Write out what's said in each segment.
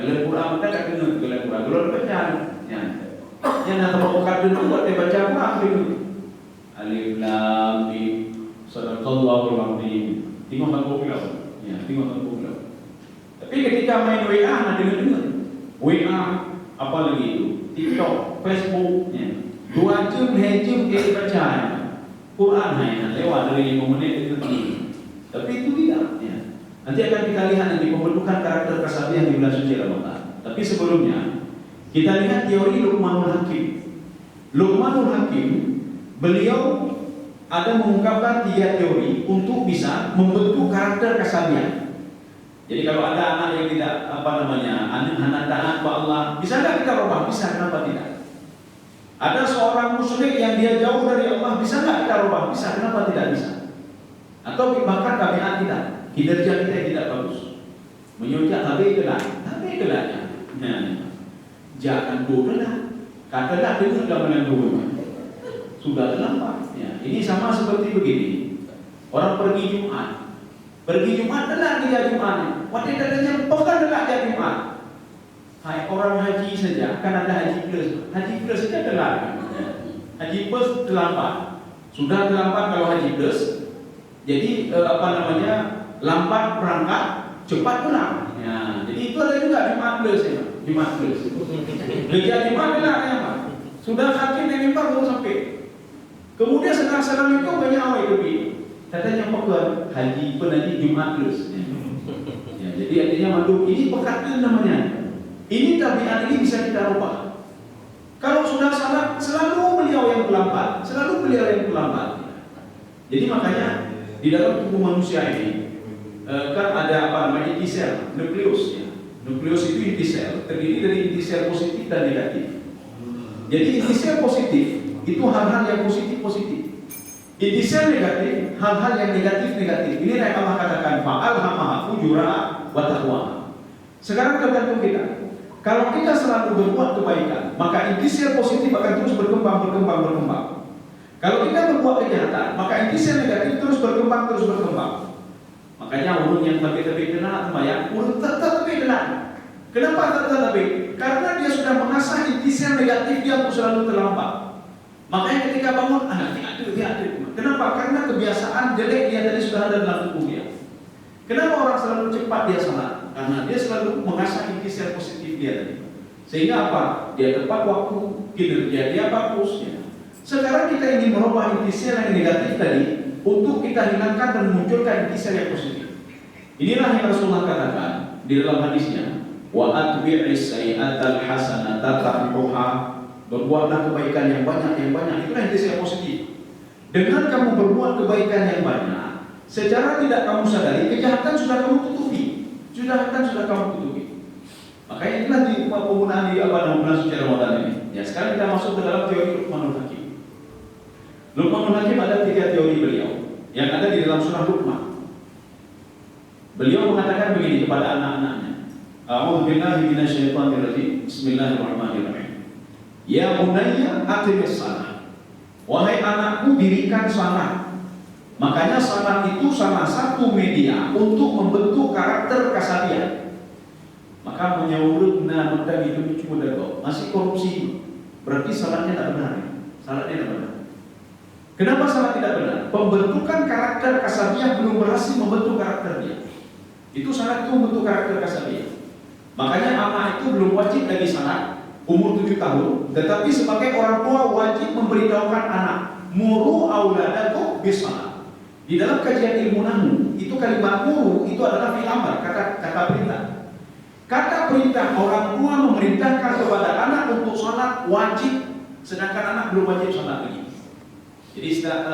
Kalau Quran kita tak kena kalau Quran. Kalau baca ya. Yang nak provokat dulu buat dia baca Quran dulu. Alif lam mim. Sadaqallahul azim. Tengok aku bilang. Ya, tengok aku bilang. Tapi ketika main WA nak dengar. WA apa lagi itu? TikTok, Facebook, ya. 2 jam, 3 jam dia baca Quran hanya lewat dari 5 menit itu tinggi. Tapi itu tidak, ya. Nanti akan kita lihat nanti pembentukan karakter kesabian di bulan suci Ramadan. Tapi sebelumnya kita lihat teori Luqmanul Hakim. Luqmanul Hakim beliau ada mengungkapkan 3 teori untuk bisa membentuk karakter kesabian. Jadi kalau ada anak yang tidak anak taat kepada Allah, bisa tidak kita rubah? Bisa, kenapa tidak? Ada seorang musyrik yang dia jauh dari Allah, bisa tidak kita rubah? Bisa, kenapa tidak bisa? Atau bahkan tabiat kita, kinerja kita yang tidak bagus, menyucikan tapi itulah ya. Jangan doalah, katalah dengan gambaran dulu sudah terlambat. Ya. Ini sama seperti begini, orang pergi Jumat telah dia Jumat. Waktu datangnya pekan telah dia Jumat. Hai orang haji saja akan ada haji plus saja telah. Haji plus terlambat. Sudah terlambat kalau haji plus. Jadi lambat berangkat, cepat pulang. Ya, jadi itu ada juga Jumat plus ya. Jumat plus. Kerja Jumat telah ya, Pak. Sudah hakim yang mimbar belum sampai. Kemudian setelah Assalamualaikum banyak awal lebih. Katanya pekan haji penaji Jumat plus. Ya, jadi artinya mandu ini pekat namanya. Ini tabiat ini bisa kita rubah. Kalau sudah salah selalu beliau yang terlambat, Jadi makanya di dalam tubuh manusia ini kan ada inti sel, nukleus ya. Nukleus itu inti sel, terdiri dari inti sel positif dan negatif. Jadi inti sel positif itu hal-hal yang positif. Inti sel negatif, hal-hal yang negatif. Ini yang Allah katakan fa'alhamaha fujuraha wa taqwaha. Sekarang tergantung kita. Kalau kita selalu berbuat kebaikan, maka inti sel positif akan terus berkembang. Kalau kita berbuat kejahatan, maka inti sel negatif terus berkembang. Makanya urun yang tapi kena sembahyang, urun tetap kena. Kenapa tetap? Karena dia sudah mengasah inti sel negatif dia untuk selalu terlambat. Makanya ketika bangun, dia. Kenapa? Karena kebiasaan jelek dia tadi sudah ada dalam tubuh dia. Kenapa orang selalu cepat dia salat? Karena dia selalu mengasah inti sel positif dia tadi. Sehingga apa? Dia tepat waktu, kinerja dia bagus. Ya. Sekarang kita ingin merubah inti sel yang negatif tadi untuk kita hilangkan dan memunculkan inti sel yang positif. Inilah yang Rasulullah katakan di dalam hadisnya, wa atbi'is sayyi'atal hasanata tamhuha. Berbuatlah kebaikan yang banyak. Itulah inti sel positif. Dengan kamu berbuat kebaikan yang banyak, secara tidak kamu sadari kejahatan sudah kamu tutupi. Makanya inilah di penggunaan di bulan suci Ramadan ini. Ya, sekarang kita masuk ke dalam teori Luqmanul Hakim. Luqmanul Hakim ada 3 teori beliau yang ada di dalam surah Luqman. Beliau mengatakan begini kepada anak-anaknya. A'udzu billahi minasyaitonir rajim. Bismillahirrahmanirrahim. Ya bunayya aqimis shalah. Wahai anakku, dirikan salat. Makanya salat itu salah satu media untuk membentuk karakter kesabian. Maka menyawurna maka itu cuma dago masih korupsi. Berarti salatnya tidak benar. Kenapa salat tidak benar? Pembentukan karakter kesabian belum berhasil membentuk karakter dia. Itu salat itu membentuk karakter kesabian. Makanya anak itu belum wajib lagi salat umur 7 tahun, tetapi sebagai orang tua wajib memberitahukan anak, muru auladakum bisalah. Di dalam kajian ilmu nahwu, itu kalimat muru itu adalah fi'il amr, kata perintah. Kata perintah orang tua memerintahkan kepada anak untuk salat wajib, sedangkan anak belum wajib salat lagi. Jadi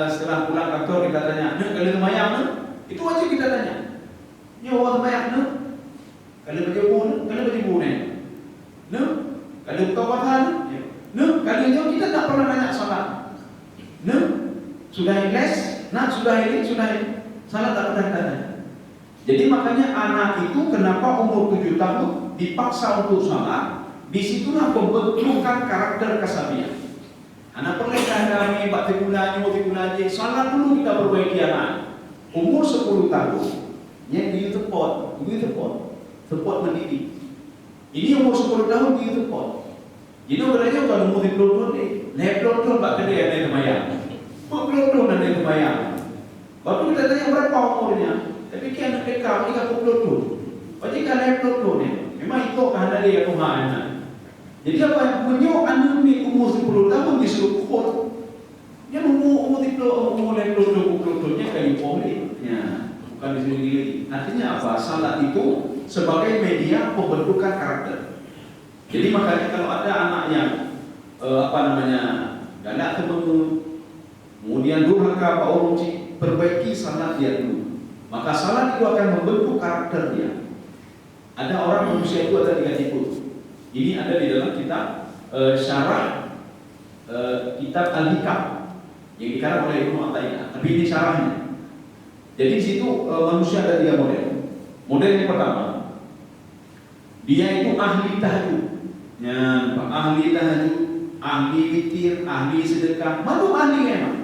setelah pulang kantor kita tanya, kalau semayang itu wajib kita tanya. Nyawa semayang kalau bagi bune. Kalau kawasan, kalinya kita tak pernah banyak salat. Sudah ikhlas, sudah ini, salat tak pernah tanya. Jadi makanya anak itu kenapa umur 7 tahun dipaksa untuk salat, disitulah pembentukan karakter kesabian. Anak pernah kami bakti bulan salat dulu kita perbaiki anak. Umur 10 tahun, yang di support mendidik. Ini umur 10 tahun gitu kok. Ini orangnya kalau umur 10 tahun ni, lepas tahun tak kena ada kemayang. 10 tahun ada kemayang. Waktu kita tanya berapa umurnya, tapi kita anak dekat ni 30 tahun. Jadi kalau lepas tahun ni, memang itu kehendak dia Tuhan. Jadi apa yang punya anak ni umur 10 tahun disuruh kuat. Yang umur 30 tahun kali boleh. Ya, bukan di sini lagi. Artinya apa? Salat itu sebagai media pembentukan karakter. Jadi makanya kalau ada anak yang galak temengu, kemudian durhaka, korupsi, perbaiki salat dia dulu. Maka salat itu akan membentuk karakter dia. Ada orang manusia itu ada 3 tipe. Ini ada di dalam kitab syarah kitab Al-Hikam yang dikarang oleh Ibnu Athaillah. Tapi ini syarahnya. Jadi di situ manusia ada 3 model. Model yang pertama, dia itu ahli tahajud. Ya, ahli tahajud, ahli witir, ahli sedekah. Malu ahli memang.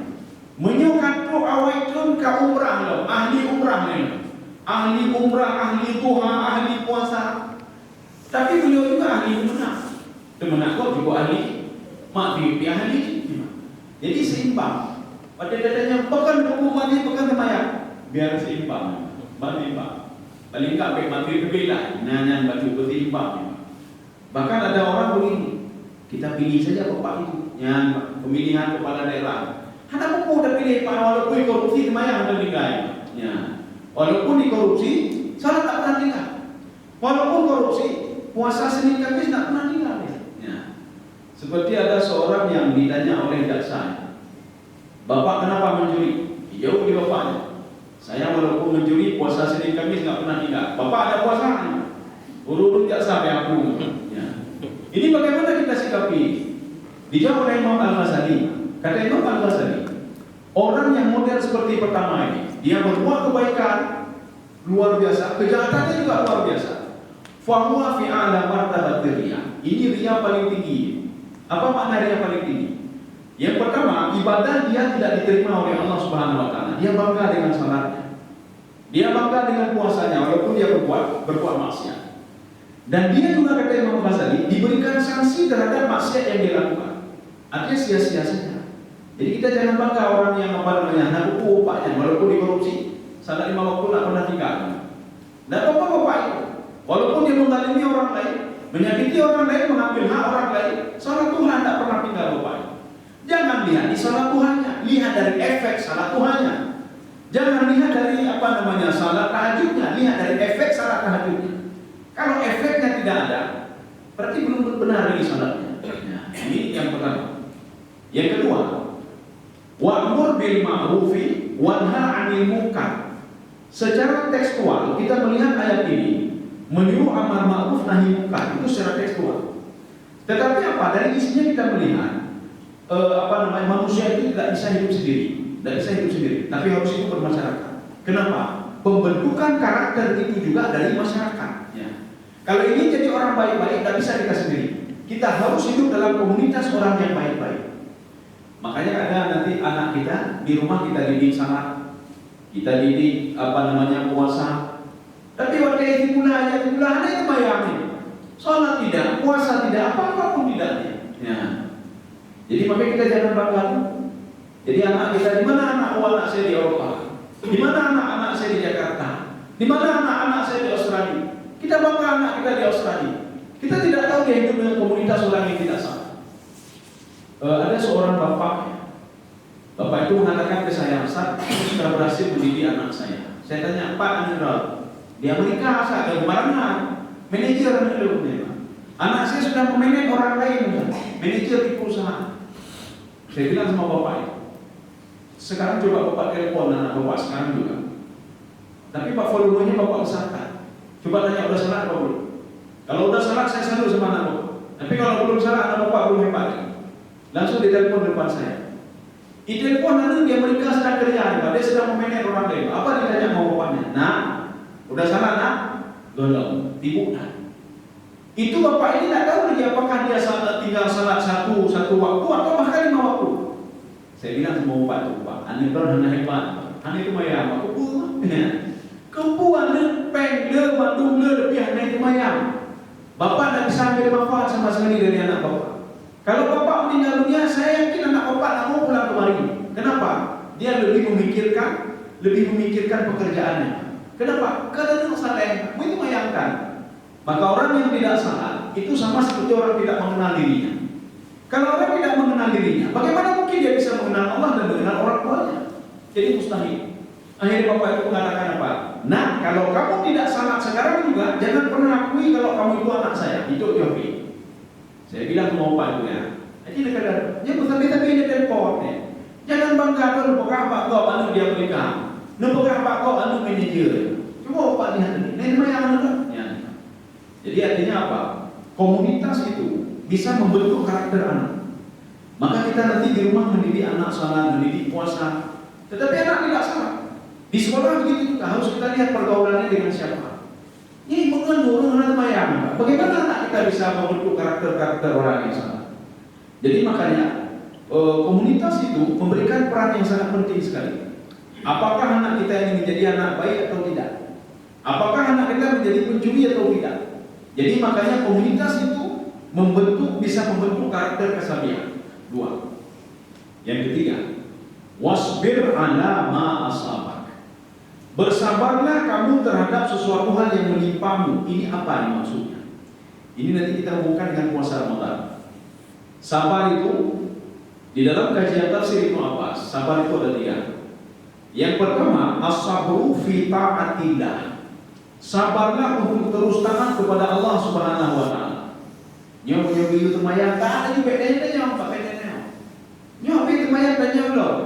Menyukat tu awak tu ke umrah lo, ahli umrah ni. Ahli umrah, ahli duha, ahli puasa. Tapi beliau juga ahli menak. Menak kau juga ahli maghrib, dia ahli. Jadi seimbang. Pada dadanya bukan hukuman ni, bukan kemayang. Biar seimbang. Berimbang. Paling tak baik maghrib berbeza. Nanya baju berimbang. Bahkan ada orang begini, kita pilih saja bapak itu, yang pemilihan kepala daerah. Kenapa kau dah pilih Pak walaupun korupsi kemayang dan tinggal? Ya, walaupun dikorupsi, salah tak pernah tinggal. Walaupun korupsi, puasa Senin Kamis tak pernah tinggal. Ya, seperti ada seorang yang ditanya oleh jaksa, bapak kenapa mencuri? Jauh di bapaknya. Saya walaupun mencuri, puasa Senin Kamis tak pernah tinggal. Bapak ada puasanya. Urut jaksa yang aku. Ini bagaimana kita sikapi? Dijawab oleh Imam Al-Ghazali. Kata Imam Al-Ghazali, orang yang model seperti pertama ini, dia berbuat kebaikan luar biasa, kejahatannya juga luar biasa. Fahuwa fi a'la martabatir riya. Ini riya paling tinggi. Apa makna riya paling tinggi? Yang pertama, ibadah dia tidak diterima oleh Allah Subhanahu wa taala. Dia bangga dengan salatnya. Dia bangga dengan puasanya walaupun dia berbuat maksiat. Dan dia juga kata Imam Ghazali diberikan sanksi terhadap maksiat yang dia lakukan. Artinya sia-sia saja. Jadi kita jangan bangga orang yang nak buku bapaknya walaupun dikorupsi, salat 5 waktu tak pernah tinggal. Dan apa bapak itu? Walaupun dia menzalimi orang lain, menyakiti orang lain, mengambil hak orang lain, salat Tuhan tak pernah tinggal bapak itu. Jangan lihat di salat Tuhannya, lihat dari efek salat Tuhannya. Jangan lihat dari salat tahajudnya, lihat dari efek salat tahajudnya. Kalau efeknya tidak ada, berarti belum benar ini salatnya. Nah, ini yang pertama. Yang kedua, wa'mur bil ma'rufi wanha 'anil munkar. Secara tekstual kita melihat ayat ini menyuruh amar ma'ruf nahi munkar, itu secara tekstual. Tetapi apa? Dari isinya kita melihat manusia itu tidak bisa hidup sendiri, tapi harus hidup bermasyarakat. Kenapa? Pembentukan karakter itu juga dari masyarakat. Ya. Kalau ini jadi orang baik-baik, tidak bisa kita sendiri. Kita harus hidup dalam komunitas orang yang baik-baik. Makanya ada nanti anak kita di rumah kita didik salat, kita didik puasa. Tapi waktu itu pula anak itu bayangin, salat tidak, puasa tidak, apa-apa pun tidak. Ya. Jadi makanya kita jangan bangga. Jadi anak kita, di mana anak saya di Eropa? Di mana anak-anak saya di Jakarta? Di mana anak-anak saya di Australia? Kita bangga anak kita di Australia. Kita tidak tahu dia hidup dengan komunitas orang yang tidak sama. Ada seorang bapak itu mengatakan ke saya, Ustaz, saya sudah berhasil mendidik anak saya. Saya tanya, Pak Anindra, di Amerika saya ada kemarin manajer anak saya sudah memanage orang lain, manajer di perusahaan. Saya bilang sama bapak itu, sekarang coba bapak telepon anak bapak sekarang juga. Tapi pak volumenya bapak besarkan. Coba tanya udah salah apa belum? Kalau udah salah saya salut sama anak bapak. Tapi kalau belum salah anak bapak belum hebat. Langsung ditelepon depan saya. Ditelepon nanti dia mereka sedang kerja, dia sedang memanage orang lain. Apa ditanya sama bapaknya? Nah, udah salah nak? Golong, tibukan. Itu bapak ini tidak tahu lagi apakah dia tinggal salat satu waktu atau bahkan 5 waktu. Saya bilang sama bapak itu, Pak, ane benar hebat. Ane itu mayam, aku buat. Kebuan le peng le bandung le lebih ane itu mayam. Bapak tidak bisa ambil manfaat sama sekali dari anak bapak. Kalau bapak meninggal dunia, saya yakin anak bapak tak mau pulang kemari. Kenapa? Dia lebih memikirkan pekerjaannya. Kenapa? Karena dia saleh, itu bayangkan. Maka orang yang tidak salah itu sama seperti orang tidak mengenal dirinya. Kalau orang tidak mengenal dirinya, bagaimana mungkin dia bisa mengenal Allah dan mengenal orang tuanya? Jadi mustahil. Akhirnya bapak itu mengatakan apa? Nah, kalau kamu tidak sangat sekarang juga, jangan pernah akui kalau kamu itu anak saya. Itu Jokowi. Saya bilang ke bapak itu ya. Jadi dia kata, dia tapi dia telepon ya. Jangan bangga dulu, pokoknya apa kau anu dia berikan. Pokoknya apa kau anu manajer. Coba bapak lihat ini. Ini yang anu ya. Jadi artinya apa? Komunitas itu bisa membentuk karakter anak. Maka kita nanti di rumah mendidik anak salat, mendidik puasa. Tetapi anak tidak salah. Di sekolah begitu juga harus kita lihat pergaulannya dengan siapa. Ini mengandung anak bayang. Bagaimana anak kita bisa membentuk karakter-karakter orang yang salah? Jadi makanya komunitas itu memberikan peran yang sangat penting sekali. Apakah anak kita ini menjadi anak baik atau tidak? Apakah anak kita menjadi pencuri atau tidak? Jadi makanya komunitas itu bisa membentuk karakter kesabian. 2. Yang ketiga, wasbir ala ma asabak. Bersabarlah kamu terhadap sesuatu hal yang menimpamu. Ini apa nih maksudnya? Ini nanti kita hubungkan dengan puasa Ramadan. Sabar itu di dalam kajian tafsir Ibnu Abbas, sabar itu ada 3. Yang pertama, as-sabru fi ta'atillah. Sabarlah untuk terus taat kepada Allah Subhanahu wa taala. Nyoba itu temayang tak ada di bedanya nyoba tak bedanya. Nyoba itu temayang tanya belum?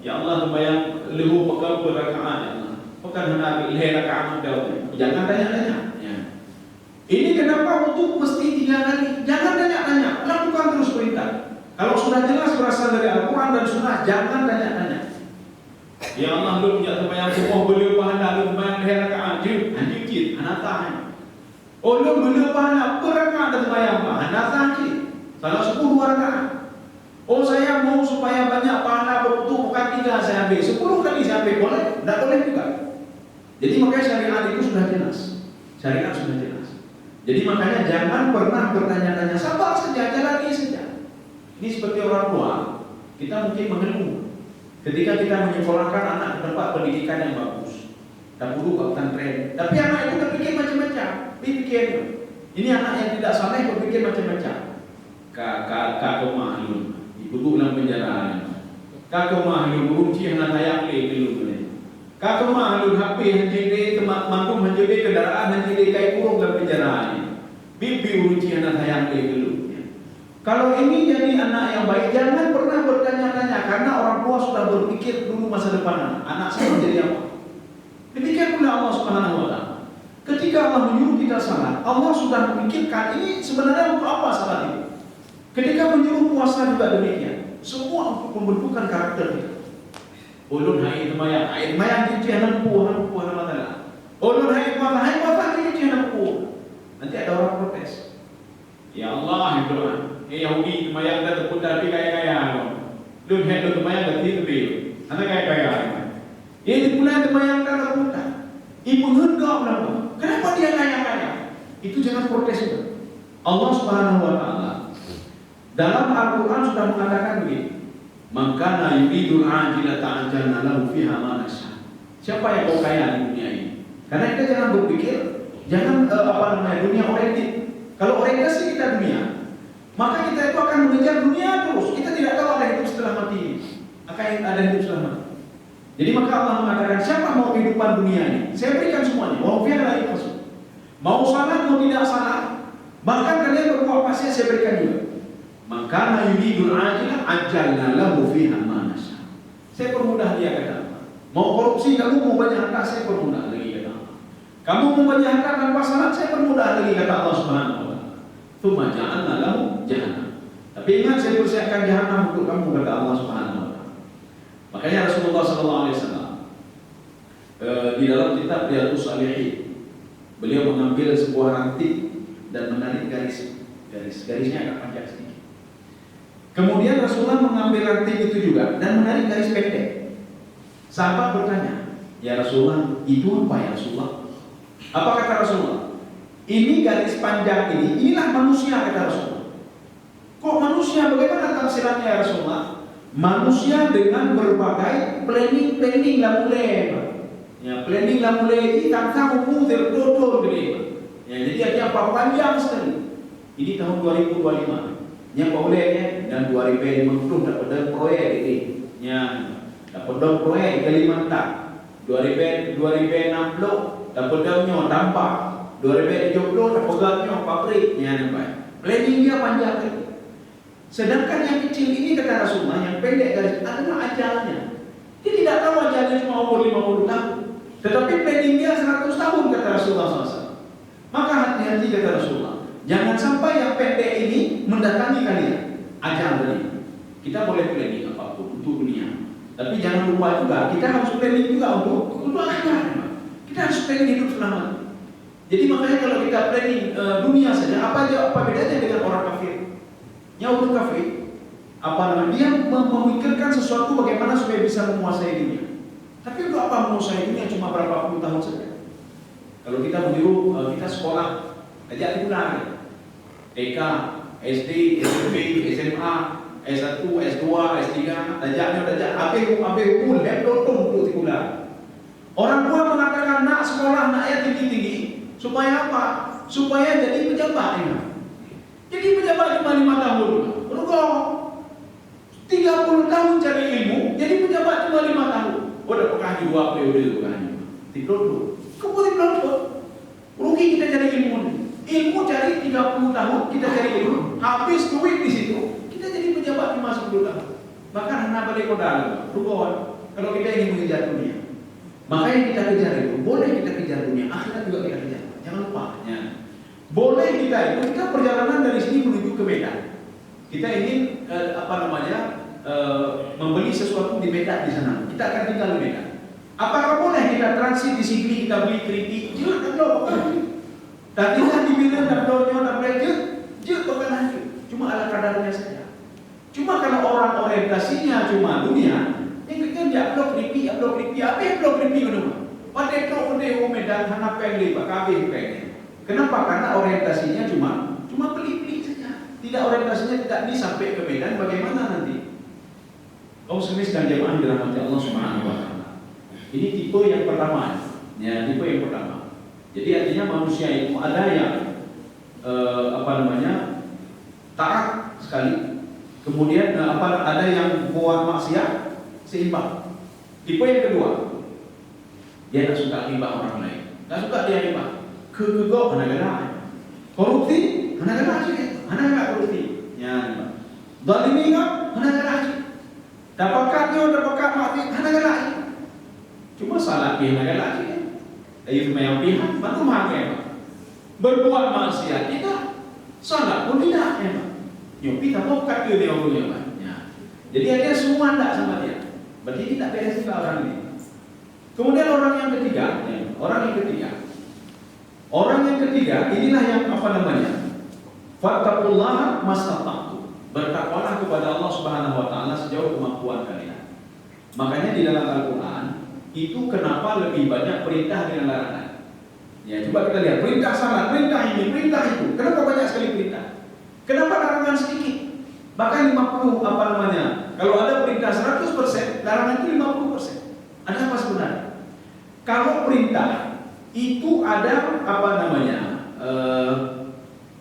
Ya Allah temayang lehu pegang berakaat ya Allah. Pekan hendak leher rakaat jauh. Jangan tanya-tanya. Ya. Ini kenapa untuk mesti 3 kali? Jangan tanya-tanya, lakukan terus perintah. Kalau sudah jelas berasal dari Al-Quran dan Sunnah, jangan tanya-tanya. Ya Allah lu punya temayang semua beliau pahala lu temayang leher rakaat anjir anak tahan. Oh lu beliau pahala berakaat dan temayang anak tahan. Salah 10 rakaat. Oh saya mau supaya banyak pahala betul bukan 3 saya ambil 10 kali saya ambil boleh? Tidak boleh juga. Jadi makanya syariat itu sudah jelas. Syariat sudah jelas. Jadi makanya jangan pernah bertanya-tanya, sabar saja, jalani saja. Ini seperti orang tua, kita mungkin mengeluh ketika kita menyekolahkan anak ke tempat pendidikan yang bagus. Tak perlu bahkan tren. Tapi anak itu berpikir macam-macam. Pikir, ini anak yang tidak saleh berpikir macam-macam. Kakak mahlum, ibu dalam penjara. Kakak mahlum berunci anak ayam dulu. Kakak mahlum HP menjadi mampu menjadi kendaraan menjadi kayak kurung dalam penjara. Bibi berunci anak ayam dulu. Kalau ini jadi anak yang baik, jangan pernah bertanya-tanya karena orang tua sudah berpikir dulu masa depan anak saya menjadi apa. Demikian pula Allah Subhanahu wa taala. Ketika Allah menyuruh kita salat, Allah sudah memikirkan ini sebenarnya untuk apa salat itu. Ketika menyuruh puasa juga demikian. Semua untuk pembentukan karakter kita. Ulun hai temayang cuci anak puan matalah. Ulun hai puasa cuci anak puan. Nanti ada orang protes. Ya Allah itu Yahudi temayang dah tepun tapi kaya-kaya. Lun hai lu temayang dah tiba. Anak kaya-kaya. Ini pula temayang dah tepun. Ibu hendak berapa? Kenapa dia kaya-kaya? Itu jangan protes juga. Allah Subhanahu wa taala dalam Al-Quran sudah mengatakan begini. Maka yuridul ajila ta'ajalna lahu fiha ma nasha. Siapa yang mau kaya di dunia ini? Karena kita jangan berpikir, jangan dunia oriented. Kalau orientasi kita dunia, maka kita itu akan mengejar dunia terus. Kita tidak tahu ada hidup setelah mati. Akan ada hidup setelah mati. Jadi maka Allah mengatakan, siapa mau kehidupan dunia ini? Saya berikan semuanya. Mau fiha la masuk. Mau salah, mau tidak salah. Bahkan kalian berbuat maksiat saya berikan juga. Maka yuridul ajila ajalna lahu fiha ma nasha. Saya permudah dia kata. Mau korupsi kamu mau banyak harta saya permudah lagi kata Allah. Kamu mau banyak harta tanpa salat saya permudah lagi kata Allah Subhanahu wa taala. Tsumma ja'alna lahu jahannam. Tapi ingat saya persiapkan jahannam untuk kamu kata Allah Subhanahu wa taala. Makanya Rasulullah sallallahu alaihi wasallam di dalam kitab Riyadhus Shalihin beliau mengambil sebuah ranting dan menarik garisnya agak panjang sedikit. Kemudian Rasulullah mengambil ranting itu juga dan menarik garis pendek. Sahabat bertanya, ya Rasulullah, itu apa ya Rasulullah? Apa kata Rasulullah? Ini garis panjang ini, inilah manusia kata Rasulullah. Kok manusia? Bagaimana tafsirannya ya Rasulullah? Manusia dengan berbagai planning lah mulai. Ya, planning lah mulai ini tentang mudir dodol gede. Ya, jadi ada apa panjang sekali. Ini tahun 2025. Yang bolehnya dan 2050 dapat proyek ini. Ya, dapat proyek Kalimantan. 2060 dapat daunnya tambah. 2070 dapat gaknya pabriknya nampak. Planning dia panjang lagi. Sedangkan yang kecil ini kata Rasulullah yang pendek garis adalah ajalnya. Dia tidak tahu ajalnya cuma umur 50 tahun. Tetapi planning dia 100 tahun kata Rasulullah SAW. Maka hati-hati kata Rasulullah. Jangan sampai yang pendek ini mendatangi kalian. Ajal tadi. Kita boleh planning apapun untuk dunia. Tapi jangan lupa juga kita harus planning juga untuk akhirat. Kita harus planning hidup selamanya. Jadi makanya kalau kita planning dunia saja, apa bedanya dengan orang kafir? Yang orang kafir, dia memikirkan sesuatu bagaimana supaya bisa menguasai dunia. Tapi untuk apa menguasai dunia cuma berapa puluh tahun saja? Kalau kita meniru, kita sekolah, ajak dimulai. TK, SD, SMP, SMA, S1, S2, S3, ajaknya ABU, laptop dimulai. Orang tua mengatakan nak sekolah, nak ya tinggi-tinggi. Supaya apa? Supaya jadi pejabat ya. Jadi pejabat cuma 5 tahun. Berubah 30 tahun cari ilmu, jadi pejabat cuma 5 tahun. Udah pernah 2 periode itu kan. Tidur. Kemudian tidur. Rugi kita cari ilmu. Ilmu cari 30 tahun, kita cari ilmu. Habis duit di situ, kita jadi pejabat cuma 10 tahun. Bahkan anak balik modal. Berubah. Kalau kita ingin mengejar dunia. Makanya kita kejar itu. Boleh kita kejar dunia, akhirat juga kita kejar. Jangan lupa. Ya. Boleh kita perjalanan dari sini menuju ke Medan. Kita ingin membeli sesuatu di Medan di sana. Kita akan tinggal di Medan. Apakah boleh kita transit di sini kita beli keripik? Jangan bukan. Tadi kan dibilang dan doanya dan mereka, bukan lagi. Cuma ala kadarnya saja. Cuma kalau orang orientasinya cuma dunia, yang kerja blok keripik, apa yang blok keripik itu? Pada blok Medan hana pengen pak kabeh pengen. Kenapa? Karena orientasinya cuma beli saja. Tidak orientasinya tidak ini sampai ke Medan. Bagaimana nanti? Kau semis dan jemaah dirahmati Allah Subhanahu wa taala. Ini tipe yang pertama. Ya, tipe yang pertama. Jadi artinya manusia itu ada yang taat sekali. Kemudian ada yang buat maksiat seimbang. Tipe yang kedua, dia tak suka riba orang lain. Tak suka dia riba. Kegegok anak-anak. Korupsi anak-anak aja. Anak-anak korupsi. Ya, zalimi enggak anak-anak aja. Dapat mati anak-anak aja. Cuma salah dia anak-anak aja. Ayo yang pihak bantu makan. Berbuat maksiat tidak. Salah pun tidak ya. Yo kita mau kat dia orangnya Pak. Ya. Jadi ada semua enggak sama dia. Berarti tidak beres juga orang ini. Kemudian orang yang ketiga, inilah yang fattaqullaha mastata'tum. Bertakwalah kepada Allah Subhanahu wa taala sejauh kemampuan kalian. Makanya di dalam Al-Qur'an itu kenapa lebih banyak perintah dengan larangan. Ya, coba kita lihat perintah sana, perintah ini, perintah itu. Kenapa banyak sekali perintah? Kenapa larangan sedikit? Bahkan 50 Kalau ada perintah 100%, larangan itu 50%. Ada apa sebenarnya? Kalau perintah itu ada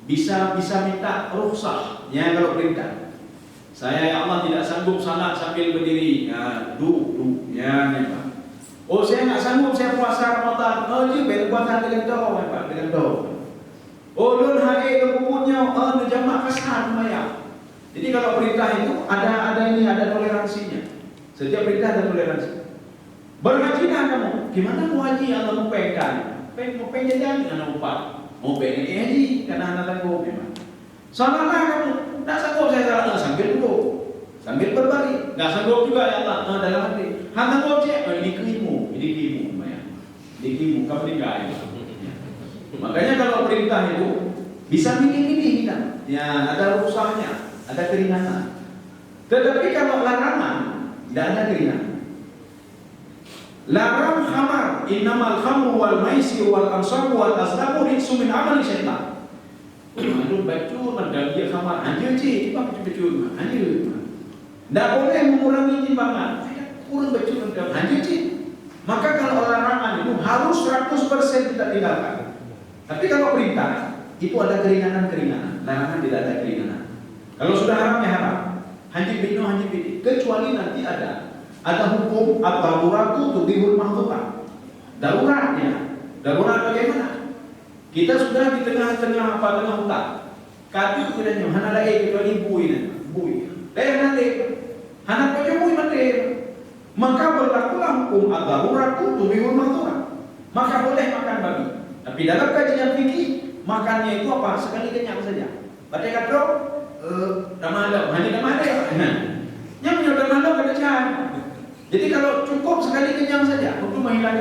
bisa minta rukhsah. Ya, kalau perintah. Saya ya Allah tidak sanggup salat sambil berdiri. Ya, ya, Pak. Oh, saya nggak sanggup, saya puasa Ramadan. Oh, dia puasa dengan doa, Pak, dengan doa. Oh, lun hae kebukunya, jamak kasar maya. Jadi kalau perintah itu ada toleransinya. Setiap perintah ada toleransi. Berhajilah kamu. Gimana mau haji? Allah mau pengen. Mau pengen jajan anak upah. Mau pengen haji karena anak tangguh memang. Salatlah kamu. Tak sanggup saya salat sambil duduk. Sambil berbalik. Enggak sanggup juga ya Allah dalam hati. Hanya gojek, ini kelimu, ya. Ini kelimu, kamu tinggal. Makanya kalau perintah itu bisa milih-milih kita. Ya, ada rusaknya, ada keringanan. Tetapi kalau larangan tidak ada keringanan. Larang khamar, innamal khamru wal maisir wal ansabu wal azlamu rijsun min amali syaitan. Mandu baju mandang dia khamar, anjir cik, apa baju anjir. Tidak boleh mengurangi timbangan, kurang baju mandang, anjir cik. Maka kalau larangan itu harus 100% tidak tinggalkan. Tapi kalau perintah, itu ada keringanan-keringanan. Larangan tidak ada keringanan. Kalau sudah haram ya haram. Hanjib bino, hanjib bini. Kecuali nanti ada hukum ad-daruratu tubihul mahdhurat. Daruratnya. Darurat bagaimana? Kita sudah di tengah-tengah hutan. Kati kita nyo hana lae kecuali bui. Nanti hana pakai bui mati. Maka berlakulah hukum ad-daruratu tubihul mahdhurat. Maka boleh makan babi. Tapi dalam kajian fikih, makannya itu apa? Sekali kenyang saja. Baca katro, damalo, hanya damalo. Yang punya damalo kada cah. Jadi kalau cukup sekali kenyang saja untuk menghilangkan